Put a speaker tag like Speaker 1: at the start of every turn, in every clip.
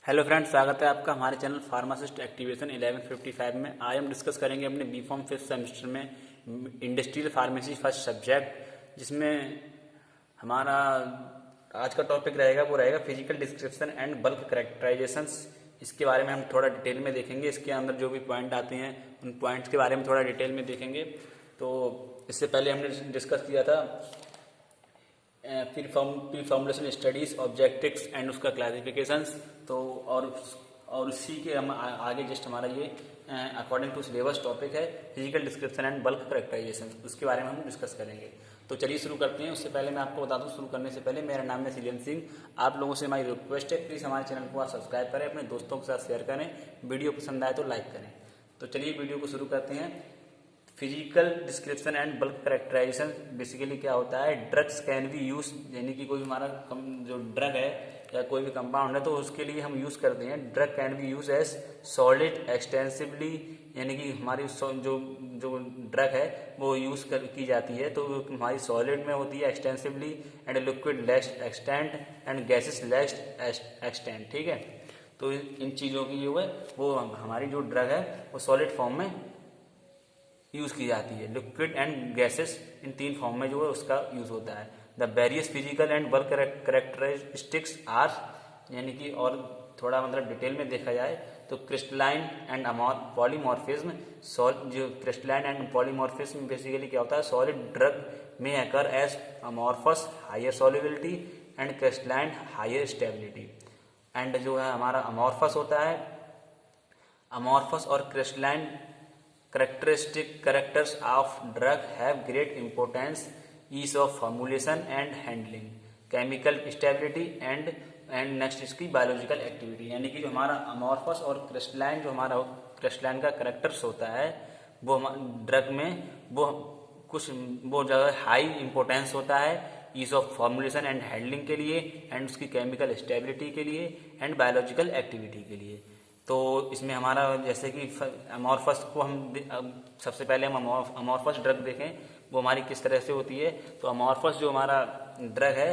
Speaker 1: Hello friends, स्वागत है आपका हमारे चैनल फार्मासिस्ट एक्टिवेशन 1155 में। आज हम डिस्कस करेंगे अपने बी फॉर्म फिफ्थ सेमेस्टर में इंडस्ट्रियल फार्मेसी फर्स्ट सब्जेक्ट, जिसमें हमारा आज का टॉपिक रहेगा वो रहेगा physical description and bulk characterisations. इसके बारे में हम थोड़ा डिटेल में देखेंगे। इसके अंदर जो भी पॉइंट आते हैं उन पॉइंट्स के बारे में थोड़ा डिटेल में देखेंगे। तो इससे पहले हमने डिस्कस किया था pre formulation studies, objectives and उसका क्लासिफिकेशंस। तो और उसी के हम आगे जस्ट हमारा ये अकॉर्डिंग टू सिलेबस टॉपिक है physical description and bulk characterisation. उसके बारे में हम डिस्कस करेंगे। तो चलिए शुरू करते हैं। उससे पहले मैं आपको बता दूं, शुरू करने से पहले मेरा नाम है सीलियन सिंह। आप लोगों से हमारी रिक्वेस्ट है, प्लीज़ हमारे चैनल को आप सब्सक्राइब करें, अपने दोस्तों के साथ शेयर करें, वीडियो पसंद आए तो लाइक करें। तो चलिए वीडियो को शुरू करते हैं। Physical description and bulk characterisation basically क्या होता है, ड्रग्स कैन बी यूज, यानी कि कोई हमारा जो ड्रग है या कोई भी कंपाउंड है तो उसके लिए हम यूज करते हैं। Drug can be use as solid extensively, यानी कि हमारी जो जो ड्रग है वो यूज की जाती है तो हमारी सॉलिड में होती है extensively, and liquid least extent and gases least extent. ठीक है, तो इन चीज़ों की जो है वो हमारी जो ड्रग है वो सॉलिड फॉर्म में यूज की जाती है। लिक्विड एंड गैसेस, इन तीन फॉर्म में जो है उसका यूज होता है। The various physical and bulk characteristics are, यानी कि और थोड़ा मतलब डिटेल में देखा जाए तो क्रिस्टलाइन एंड पॉलीमॉर्फिज्म। जो क्रिस्टलाइन एंड पॉलीमॉर्फिज्म बेसिकली क्या होता है, सॉलिड ड्रग में occur as amorphous higher solubility and crystalline higher stability. And जो है हमारा अमॉर्फस होता है, अमॉर्फस और crystalline characters of drug have great importance, ease of formulation and handling, chemical stability and next इसकी biological activity। यानी कि जो हमारा अमॉर्फस और क्रिस्टलाइन, जो हमारा क्रिस्टलाइन का करेक्टर्स होता है वो ड्रग में वो कुछ वो ज़्यादा हाई इंपॉर्टेंस होता है ease of formulation and handling के लिए, एंड उसकी केमिकल स्टेबिलिटी के लिए एंड बायोलॉजिकल एक्टिविटी के लिए। तो इसमें हमारा जैसे कि अमॉर्फस को हम सबसे पहले हम अमॉर्फस ड्रग देखें वो हमारी किस तरह से होती है। तो अमॉर्फस जो हमारा ड्रग है,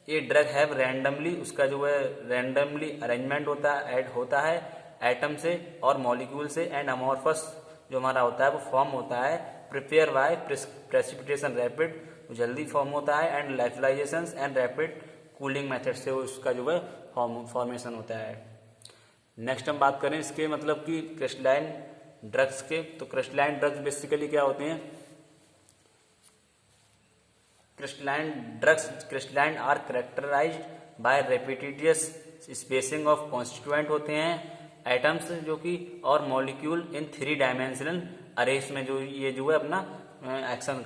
Speaker 1: ये ड्रग है रैंडमली, उसका जो है रैंडमली अरेंजमेंट होता है एटम से और मॉलिक्यूल से। एंड अमॉर्फस जो हमारा होता है वो फॉर्म होता है प्रिपेयर बाय प्रेसिपिटेशन रैपिड, जल्दी फॉर्म होता है, and lyophilization and rapid cooling method से उसका जो है फॉर्मेशन होता है। नेक्स्ट हम बात करें इसके मतलब कि क्रिस्टलाइन ड्रग्स के। तो क्रिस्टलाइन ड्रग्स बेसिकली क्या होते हैं, crystalline are characterized by repetitious spacing of constituent होते हैं एटम्स जो कि और मॉलिक्यूल इन 3 डायमेंशनल अरेस में जो ये जो है अपना एक्शन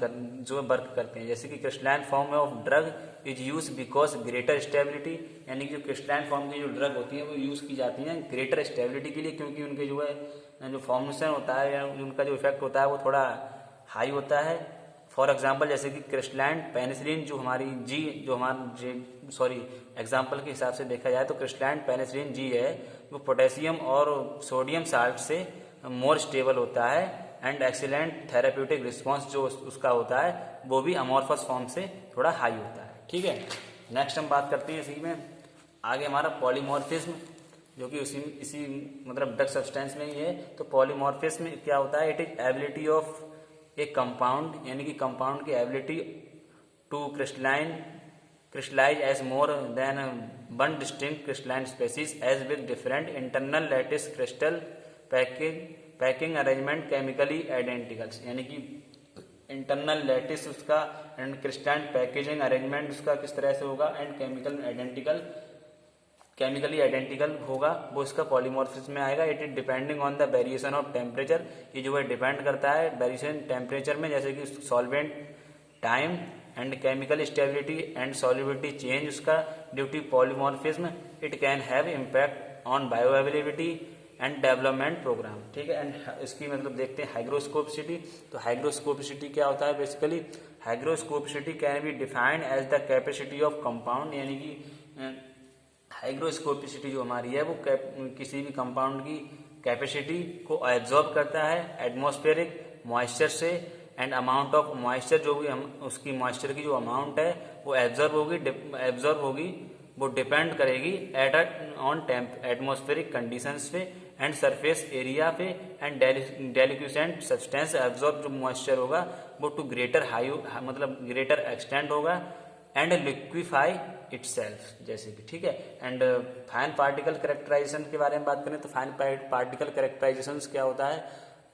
Speaker 1: जो है वर्क करते हैं। जैसे कि crystalline form of drug is use because greater stability, यानी कि जो क्रिस्टलाइन फॉर्म की जो ड्रग होती है वो यूज की जाती हैं ग्रेटर स्टेबिलिटी के लिए, क्योंकि उनके जो है जो फॉर्मेशन होता है या उनका जो इफेक्ट होता है वो थोड़ा हाई होता है। फॉर एग्जाम्पल जैसे कि क्रिस्टलाइन पेनिसिलिन जो हमारी एग्जाम्पल के हिसाब से देखा जाए तो क्रिस्टलाइन पेनिसिलिन जी है वो पोटेशियम और सोडियम साल्ट से मोर स्टेबल होता है, एंड एक्सीलेंट थेराप्यूटिक रिस्पॉन्स जो उसका होता है वो भी अमॉर्फस फॉर्म से थोड़ा हाई होता है। ठीक है, नेक्स्ट हम बात करते हैं इसी में आगे हमारा पॉलीमॉर्फिज्म, जो कि इसी मतलब ड्रग सब्सटेंस में ही है। तो पॉलीमॉर्फिज्म क्या होता है, it is ability of a compound, यानी कि कंपाउंड की ability to crystallize as more than one distinct crystalline species as with different internal lattice crystal packing arrangement chemically identicals, यानी कि इंटरनल लैटिस उसका एंड क्रिस्टलाइन पैकेजिंग अरेंजमेंट उसका किस तरह से होगा एंड केमिकली आइडेंटिकल होगा वो इसका पॉलीमॉर्फिज्म में आएगा। It is depending on the variation of temperature, ये जो है डिपेंड करता है वेरिएशन टेम्परेचर में, जैसे कि solvent time and chemical stability and solubility change उसका due to polymorphism. It can have impact on bioavailability and development program. ठीक है, एंड इसकी मतलब देखते हैं हाइग्रोस्कोपिसिटी। तो हाइग्रोस्कोपिसिटी क्या होता है, basically hygroscopicity can be defined as the capacity of compound, यानी कि हाइग्रोस्कोपिसिटी जो हमारी है वो किसी भी कंपाउंड की कैपेसिटी को एब्जॉर्ब करता है एटमॉस्फेरिक मॉइस्चर से, एंड अमाउंट ऑफ मॉइस्चर जो भी हम उसकी मॉइस्चर की जो अमाउंट है वो एब्जॉर्ब होगी वो डिपेंड करेगी एट ऑन एटमॉस्फेरिक कंडीशंस पे एंड सरफेस एरिया पे एंड डेलिक्यूसेंट सब्सटेंस एब्जॉर्ब जो मॉइस्चर होगा वो टू ग्रेटर हाई मतलब ग्रेटर एक्सटेंड होगा एंड लिक्विफाई इटसेल्फ जैसे कि, ठीक है। एंड फाइन पार्टिकल कैरेक्टराइजेशन के बारे में बात करें तो फाइन पार्टिकल कैरेक्टराइजेशन क्या होता है,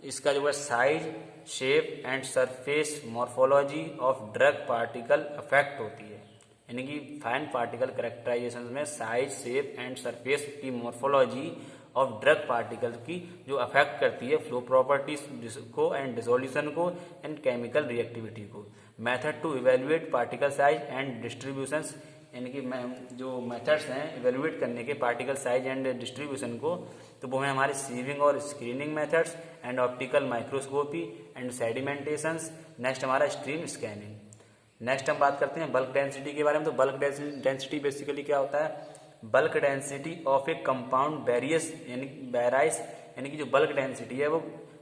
Speaker 1: इसका जो है size, shape and surface morphology of drug particle affect होती है। यानी कि फाइन पार्टिकल कैरेक्टराइजेशन में साइज, शेप एंड सरफेस की मॉर्फोलॉजी ऑफ ड्रग पार्टिकल की जो अफेक्ट करती है फ्लो प्रॉपर्टीज को एंड डिसोल्यूशन को एंड केमिकल रिएक्टिविटी को। Method to evaluate particle size and distributions, यानी कि जो मेथड्स हैं इवेल्युएट करने के पार्टिकल साइज एंड डिस्ट्रीब्यूशन को, तो वो है हमारे सीविंग और screening methods and optical microscopy and sedimentations. Next हमारा स्ट्रीम स्कैनिंग। नेक्स्ट हम बात करते हैं बल्क डेंसिटी के बारे में। तो बल्क डेंसिटी बेसिकली क्या होता है, bulk density of a compound various यानी कि जो बल्क डेंसिटी है वो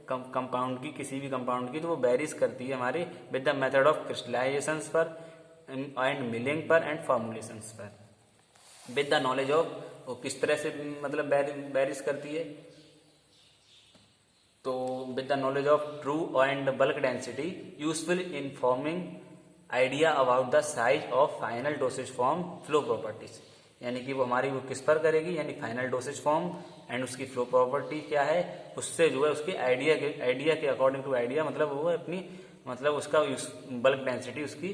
Speaker 1: कंपाउंड की, किसी भी कंपाउंड की, तो वो वेरीज करती है हमारे with the method of crystallisation पर एंड मिलिंग पर एंड फॉर्मुलेशन पर। विद द नॉलेज ऑफ वो किस तरह से मतलब वेरीज करती है, तो with the knowledge of true and bulk density useful in forming idea about the size of final dosage form flow properties. यानी कि वो हमारी वो किस पर करेगी, यानी फाइनल डोसेज फॉर्म एंड उसकी फ्लो प्रॉपर्टी क्या है, उससे जो है उसके आइडिया के अकॉर्डिंग टू आइडिया मतलब वो अपनी मतलब उसका बल्क डेंसिटी उसकी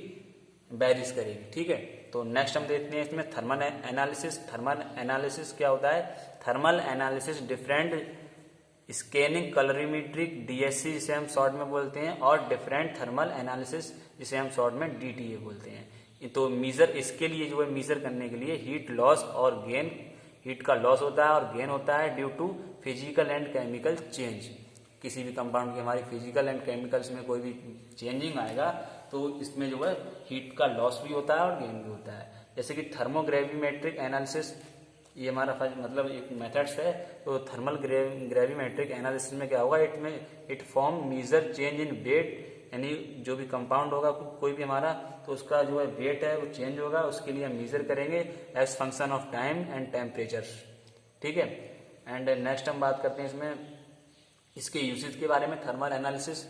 Speaker 1: वेरीज करेगी, ठीक है। तो नेक्स्ट हम देखते हैं इसमें थर्मल एनालिसिस। थर्मल एनालिसिस क्या होता है, thermal analysis different scanning कलरीमेट्रिक DSC जिसे हम शॉर्ट में बोलते हैं और डिफरेंट थर्मल एनालिसिस जिसे हम शॉर्ट में डीटीए बोलते हैं। तो मीजर इसके लिए जो है मीजर करने के लिए हीट लॉस और गेन, हीट का लॉस होता है और गेन होता है due to physical and chemical change. किसी भी कंपाउंड की हमारी फिजिकल एंड केमिकल्स में कोई भी चेंजिंग आएगा तो इसमें जो है हीट का लॉस भी होता है और गेन भी होता है। जैसे कि थर्मोग्रेविमेट्रिक एनालिसिस, ये हमारा मतलब एक मेथड्स है। तो थर्मल ग्रेविमेट्रिक एनालिसिस में क्या होगा, it form measure change in weight, यानी जो भी कंपाउंड होगा कोई भी हमारा, तो उसका जो है वेट है वो चेंज होगा, उसके लिए हम मेजर करेंगे as function of time and temperature, ठीक है। एंड नेक्स्ट हम बात करते हैं इसमें इसके यूसेज के बारे में थर्मल एनालिसिस।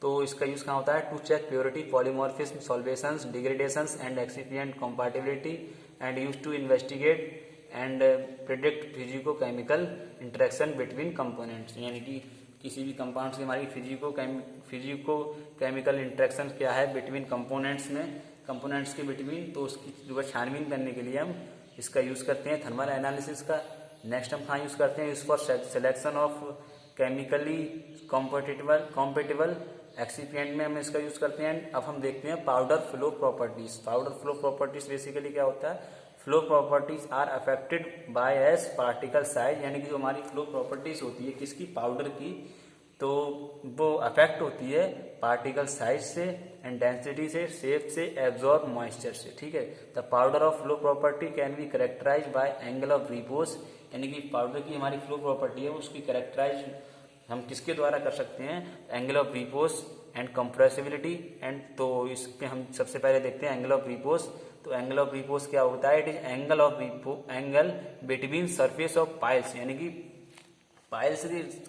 Speaker 1: तो इसका यूज कहाँ होता है, to check purity, polymorphism, solvations, degradations and excipient compatibility and use to investigate and predict physicochemical interaction between components. यानी कि किसी भी कंपाउंड से हमारी फिजिको केमिकल इंटरेक्शन क्या है बिटवीन कंपोनेंट्स में, कंपोनेंट्स के बिटवीन, तो उसकी जो है छानबीन करने के लिए हम इसका यूज करते हैं थर्मल एनालिसिस का। नेक्स्ट हम कहाँ यूज करते हैं, use for selection of chemically compatible excipient में हम इसका यूज करते हैं। अब हम देखते हैं powder flow properties. Powder flow properties basically क्या होता है, flow properties are affected by as particle size, यानी कि जो हमारी फ्लो प्रॉपर्टीज होती है किसकी, पाउडर की, तो वो अफेक्ट होती है पार्टिकल साइज से एंड डेंसिटी से, शेप से, एब्जॉर्ब मॉइस्चर से, ठीक है। The powder of flow property can be characterise by angle of repose, यानी कि पाउडर की हमारी फ्लो प्रॉपर्टी है उसकी कैरेक्टराइज हम किसके द्वारा कर सकते हैं, angle of repose and compressibility. And तो इसमें हम सबसे पहले देखते हैं एंगल ऑफ रिपोज। तो एंगल ऑफ रिपोज क्या होता है, it is angle between surface of piles, यानी कि पाइल्स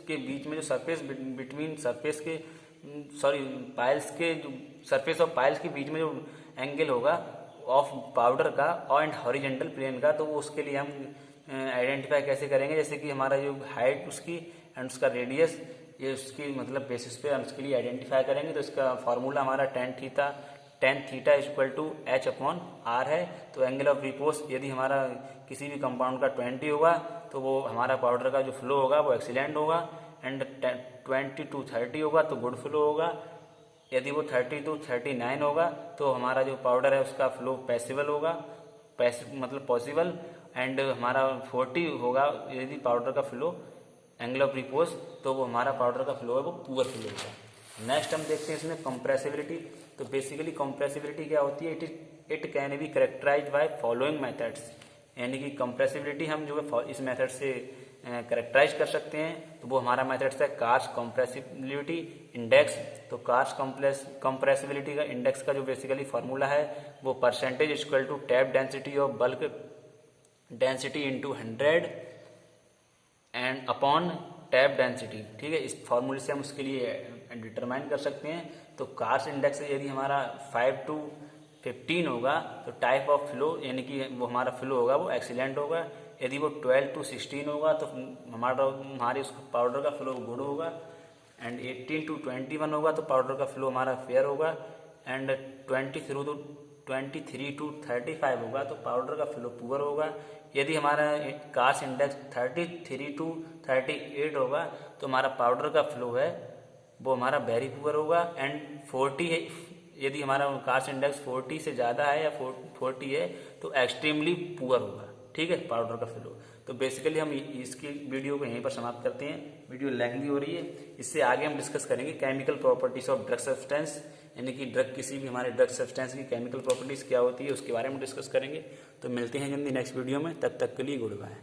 Speaker 1: के बीच में जो सरफेस बिटवीन सरफेस के पाइल्स के जो सरफेस ऑफ पाइल्स के बीच में जो एंगल होगा ऑफ पाउडर का और एंड हॉरिजेंटल प्लेन का, तो वो उसके लिए हम आइडेंटिफाई कैसे करेंगे, जैसे कि हमारा जो हाइट उसकी एंड उसका रेडियस, ये उसकी मतलब बेसिस पे हम उसके लिए आइडेंटिफाई करेंगे। तो इसका फॉर्मूला हमारा tan theta equal to H upon R है। तो एंगल ऑफ रिपोज यदि हमारा किसी भी कंपाउंड का 20 होगा तो वो हमारा पाउडर का जो फ्लो होगा वो एक्सीलेंट होगा, एंड 20 to 30 होगा तो गुड फ्लो होगा। यदि वो 30 to 39 होगा तो हमारा जो पाउडर है उसका फ्लो पैसिबल होगा, मतलब पॉसिबल, एंड हमारा 40 होगा यदि पाउडर का फ्लो एंगल ऑफ रिपोज, तो वो हमारा पाउडर का फ्लो है वो पुअर फ्लो होगा। नेक्स्ट हम देखते हैं इसमें कंप्रेसिबिलिटी। तो बेसिकली कंप्रेसिबिलिटी क्या होती है, it can be characterise by following methods, यानी कि कंप्रेसिबिलिटी हम जो है इस मेथड से कैरेक्टराइज कर सकते हैं। तो वो हमारा मेथड है कार्स कंप्रेसिबिलिटी इंडेक्स। तो कार्स कंप्रेसिबिलिटी का इंडेक्स का जो बेसिकली फार्मूला है वो percentage equal to tap density of bulk density into 100 and upon tap density. ठीक है, इस फॉर्मूले से हम उसके लिए डिटरमाइन कर सकते हैं। तो कार्स इंडेक्स यदि हमारा 5 to 15 होगा तो टाइप ऑफ फ्लो यानी कि वो हमारा फ्लो होगा वो एक्सीलेंट होगा। यदि वो 12 to 16 होगा तो हमारे उस पाउडर का फ्लो गुड होगा। एंड 18 to 21 होगा तो पाउडर का फ्लो हमारा फेयर होगा। एंड 23 to 35 होगा तो पाउडर का फ्लो पुअर होगा। यदि हमारा कार्स इंडेक्स 33 to 38 होगा तो हमारा पाउडर का फ्लो है वो हमारा वेरी पुअर होगा। एंड 40 है, यदि हमारा कार्स इंडेक्स 40 से ज़्यादा है या 40 है तो एक्सट्रीमली पुअर होगा। ठीक है, पाउडर का फ्लो। तो बेसिकली हम इसकी वीडियो को यहीं पर समाप्त करते हैं। वीडियो लेंथी हो रही है, इससे आगे हम डिस्कस करेंगे chemical properties of drug substance, यानी कि ड्रग किसी भी हमारे ड्रग सब्सटेंस की केमिकल प्रॉपर्टीज क्या होती है उसके बारे में डिस्कस करेंगे। तो मिलते हैं जल्दी नेक्स्ट वीडियो में, तब तक के लिए गुड बाय।